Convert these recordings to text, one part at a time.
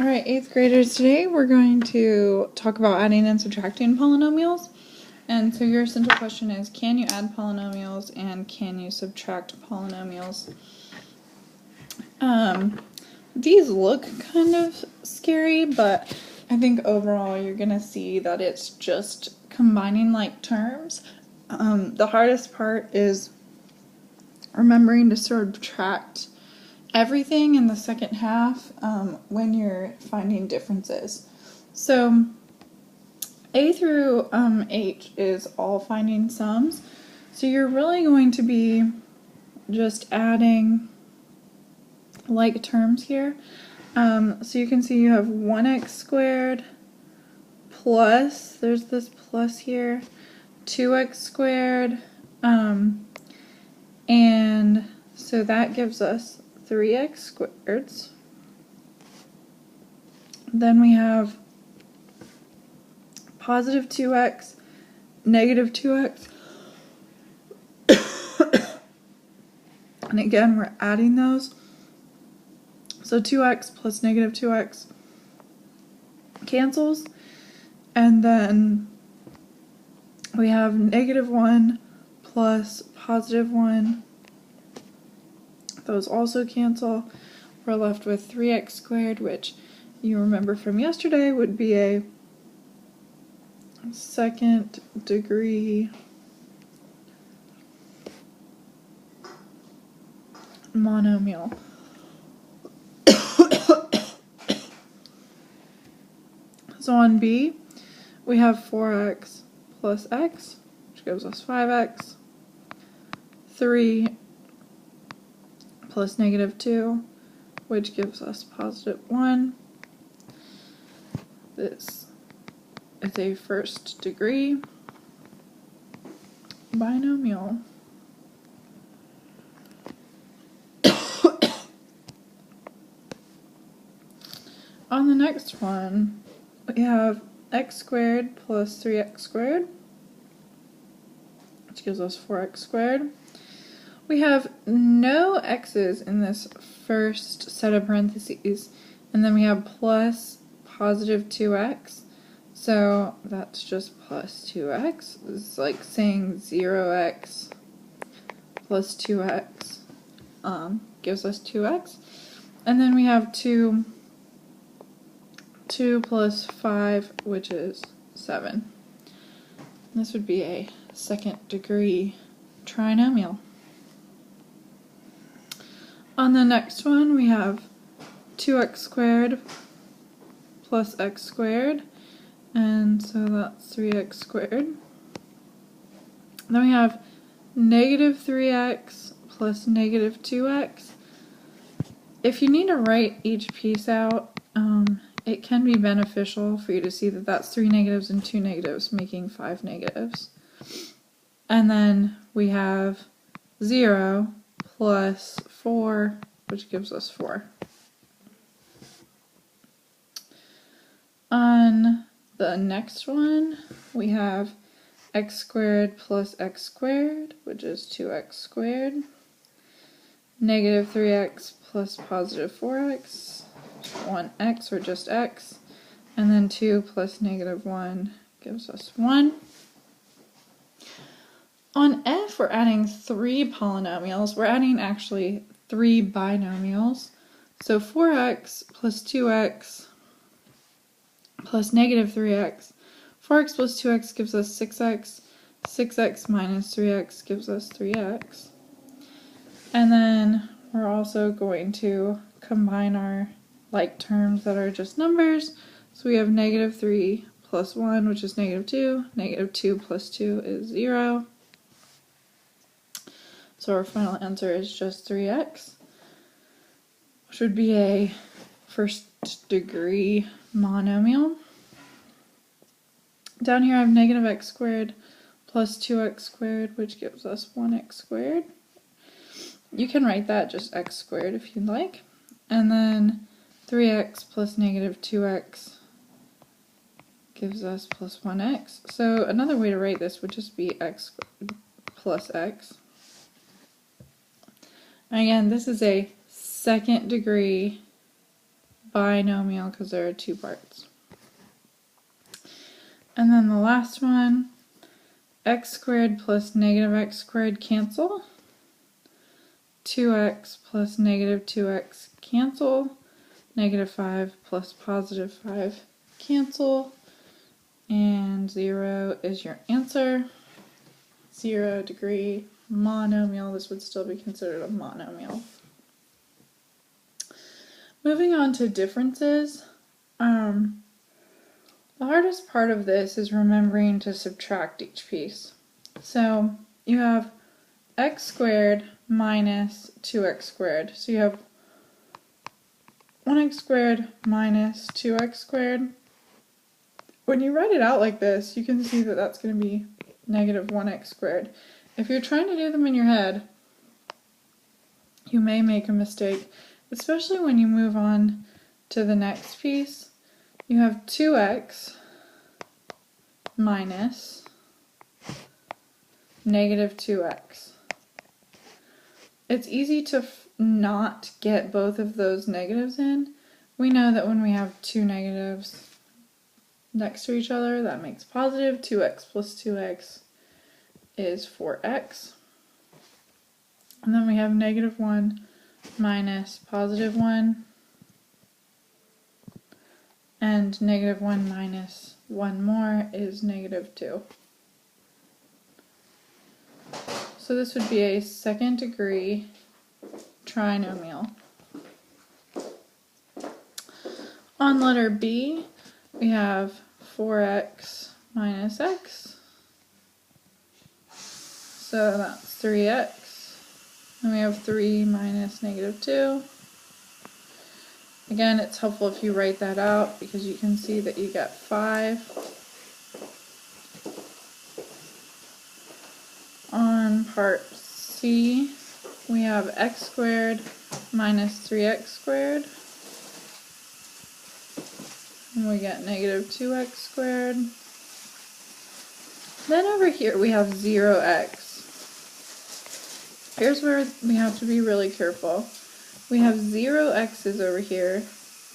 Alright, 8th graders, today we're going to talk about adding and subtracting polynomials. And so your essential question is, can you add polynomials and can you subtract polynomials? These look kind of scary, but I think overall you're going to see that it's just combining like terms. The hardest part is remembering to subtract everything in the second half when you're finding differences. So A through H is all finding sums. So you're really going to be just adding like terms here. So you can see you have 1x squared plus, there's this plus here, 2x squared, and so that gives us 3x squareds. Then we have positive 2x, negative 2x. And again, we're adding those. So 2x plus negative 2x cancels. And then we have negative 1 plus positive 1. Those also cancel. We're left with 3x squared, which you remember from yesterday would be a second degree monomial. So on B, we have 4x plus x, which gives us 5x, 3 plus negative 2, which gives us positive 1. This is a first degree binomial. On the next one, we have x squared plus 3x squared, which gives us 4x squared. We have no x's in this first set of parentheses, and then we have plus positive 2x, so that's just plus 2x. It's like saying 0x plus 2x gives us 2x. And then we have 2 plus 5, which is 7. This would be a second degree trinomial. On the next one, we have 2x squared plus x squared, and so that's 3x squared. Then we have negative 3x plus negative 2x. If you need to write each piece out, it can be beneficial for you to see that that's 3 negatives and 2 negatives, making 5 negatives. And then we have 0 plus 4, which gives us 4. On the next one, we have x squared plus x squared, which is 2x squared. Negative 3x plus positive 4x, 1x or just x. And then 2 plus negative 1 gives us 1. On F, we're adding 3 polynomials. We're adding actually 3 binomials. So 4x plus 2x plus negative 3x. 4x plus 2x gives us 6x. 6x minus 3x gives us 3x. And then we're also going to combine our like terms that are just numbers. So we have negative 3 plus 1, which is negative 2. Negative 2 plus 2 is 0. So our final answer is just 3x, which would be a first degree monomial. Down here I have negative x squared plus 2x squared, which gives us 1x squared. You can write that just x squared if you'd like. And then 3x plus negative 2x gives us plus 1x. So another way to write this would just be x squared plus x. Again, this is a second degree binomial because there are two parts. And then the last one, x squared plus negative x squared cancel. 2x plus negative 2x cancel. Negative 5 plus positive 5 cancel. And 0 is your answer. 0 degree monomial. This would still be considered a monomial. Moving on to differences. The hardest part of this is remembering to subtract each piece. So you have x squared minus 2x squared. So you have 1x squared minus 2x squared. When you write it out like this, you can see that that's going to be negative 1x squared. If you're trying to do them in your head, you may make a mistake, especially when you move on to the next piece. You have 2x minus negative 2x. It's easy to not get both of those negatives in. We know that when we have two negatives next to each other, that makes positive. 2x plus 2x is 4x. And then we have negative 1 minus positive 1. And negative 1 minus 1 more is negative 2. So this would be a second degree trinomial. On letter B, we have 4x minus x. So that's 3x. And we have 3 minus negative 2. Again, it's helpful if you write that out because you can see that you get 5. On part C, we have x squared minus 3x squared. And we get negative 2x squared. Then over here we have 0x. Here's where we have to be really careful. We have 0x's over here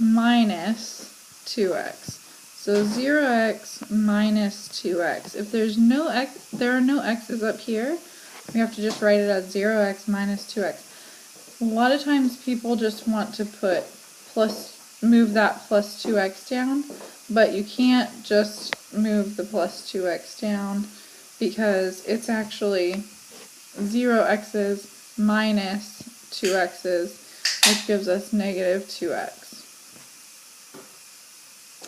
minus 2x. So 0x minus 2x. If there are no x's up here, we have to just write it as 0x minus 2x. A lot of times people just want to move that plus 2x down, but you can't just move the plus 2x down because it's actually 0x's minus 2x's, which gives us negative 2x.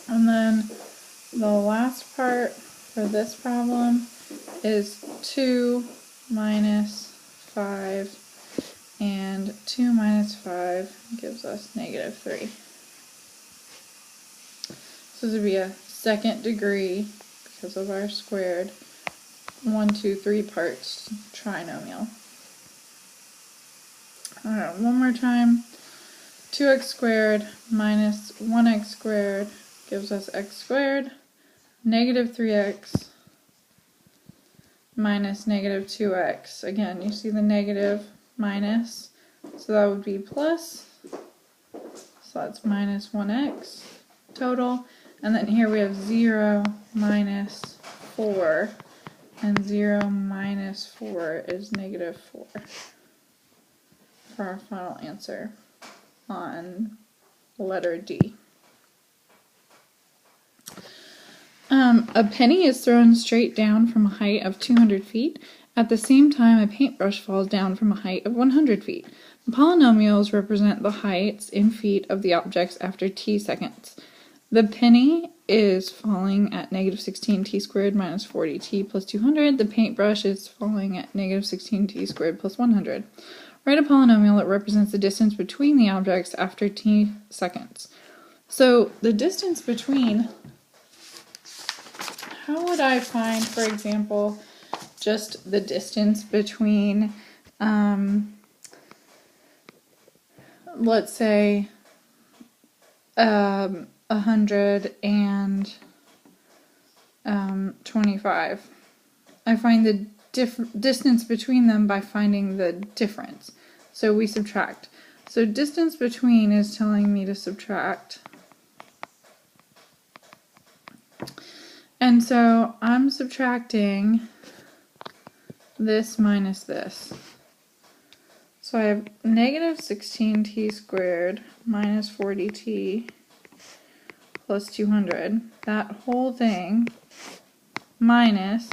And then the last part for this problem is 2 minus 5, and 2 minus 5 gives us negative 3. So this would be a second degree, because of our squared, 1, 2, 3 parts trinomial. Alright, one more time. 2x squared minus 1x squared gives us x squared. Negative 3x minus negative 2x. Again, you see the negative minus, so that would be plus. So that's minus 1x total. And then here we have 0 minus 4. And 0 minus 4 is negative 4 for our final answer on letter D. A penny is thrown straight down from a height of 200 feet. At the same time, a paintbrush falls down from a height of 100 feet. The polynomials represent the heights in feet of the objects after t seconds. The penny is falling at negative 16t squared minus 40t plus 200. The paintbrush is falling at negative 16t squared plus 100. Write a polynomial that represents the distance between the objects after t seconds. So the distance between, how would I find, for example, just the distance between, let's say, 100 and 25. I find the distance between them by finding the difference. So we subtract. So distance between is telling me to subtract. And so I'm subtracting this minus this. So I have negative 16t squared minus 40t plus 200. That whole thing minus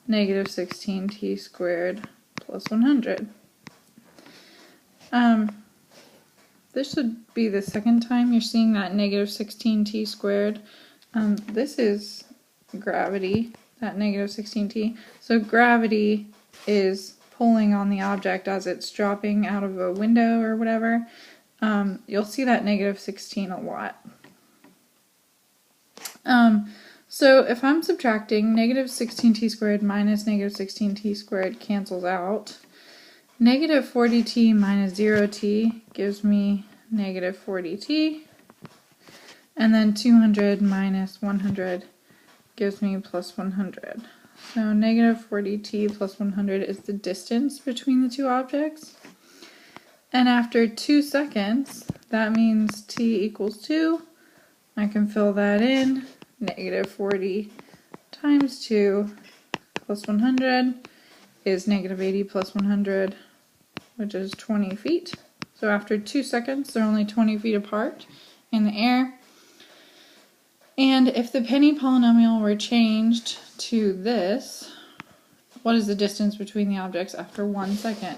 negative 16t squared plus 100. This should be the second time you're seeing that negative 16t squared. This is gravity, that negative 16t. So gravity is pulling on the object as it's dropping out of a window or whatever. You'll see that negative 16 a lot. So if I'm subtracting, negative 16t squared minus negative 16t squared cancels out. Negative 40t minus 0t gives me negative 40t. And then 200 minus 100 gives me plus 100. So negative 40t plus 100 is the distance between the two objects. And after 2 seconds, that means t equals 2. I can fill that in. Negative 40 times 2 plus 100 is negative 80 plus 100, which is 20 feet. So after 2 seconds, they're only 20 feet apart in the air. And if the penny polynomial were changed to this, what is the distance between the objects after 1 second?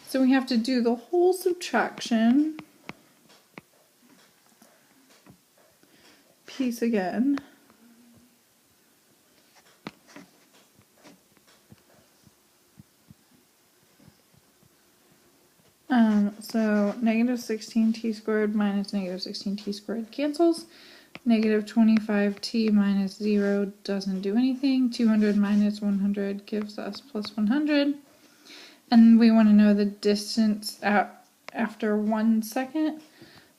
So we have to do the whole subtraction piece again. So negative 16t squared minus negative 16t squared cancels. Negative 25t minus 0 doesn't do anything. 200 minus 100 gives us plus 100. And we want to know the distance after 1 second.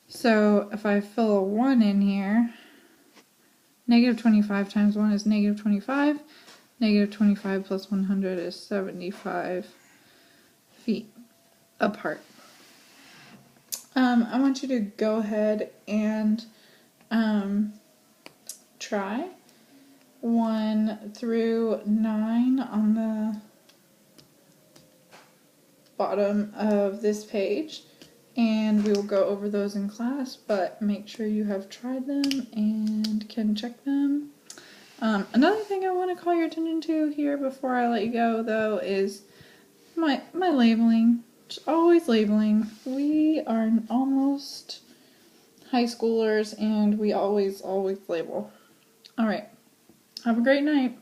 So if I fill a 1 in here, negative 25 times 1 is negative 25. Negative 25 plus 100 is 75 feet apart. I want you to go ahead and try 1 through 9 on the bottom of this page, and we will go over those in class, but make sure you have tried them and can check them. Another thing I want to call your attention to here before I let you go, though, is my labeling. Just always labeling. We are almost high schoolers, and we always label. All right. Have a great night.